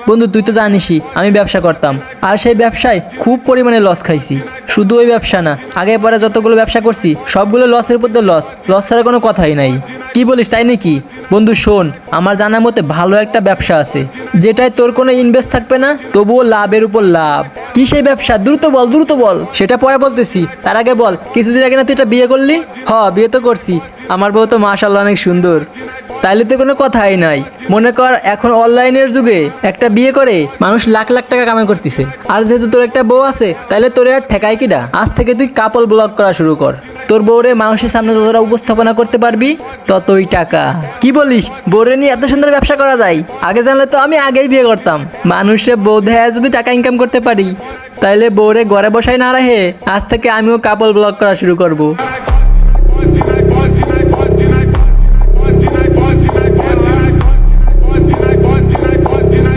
বন্ধু তুই তো জানিসই আমি ব্যবসা করতাম, আর সেই ব্যবসায় খুব পরিমাণে লস খাইছি। শুধু ওই ব্যবসা না, আগে পরে যতগুলো ব্যবসা করছি সবগুলো লসের উপর তো লস, লস ছাড়া কোনো কথাই নাই। কি বলিস তাই নাকি? বন্ধু শোন, আমার জানা মতে ভালো একটা ব্যবসা আছে, যেটায় তোর কোনো ইনভেস্ট থাকবে না, তবুও লাভের উপর লাভ। কি সেই ব্যবসা? দ্রুত বল, দ্রুত বল। সেটা পরে বলতেছি, তার আগে বল, কিছুদিন আগে না তুই একটা বিয়ে করলি? বিয়ে তো করছি। আমার বউ তো মাশাআল্লাহ অনেক সুন্দর। তাইলে তো কোনো কথাই নাই। মনে কর এখন অনলাইনের যুগে একটা বিয়ে করে মানুষ লাখ লাখ টাকা কামাই করতেছে। আর যেহেতু তোর একটা বউ আছে, তাইলে তোর আর ঠেকাই কিডা? আজ থেকে তুই কাপল ব্লগ করা শুরু কর। তোর বউরে মানুষের সামনে যতটা উপস্থাপনা করতে পারবি ততই টাকা। কি বলিস? বউরে নিয়ে এত সুন্দর ব্যবসা করা যায়? আগে জানলে তো আমি আগেই বিয়ে করতাম। মানুষের বউ দেয়া যদি টাকা ইনকাম করতে পারি, তাইলে বউরে ঘরে বসাই না রাখে আজ থেকে আমিও কাপল ব্লগ করা শুরু করব।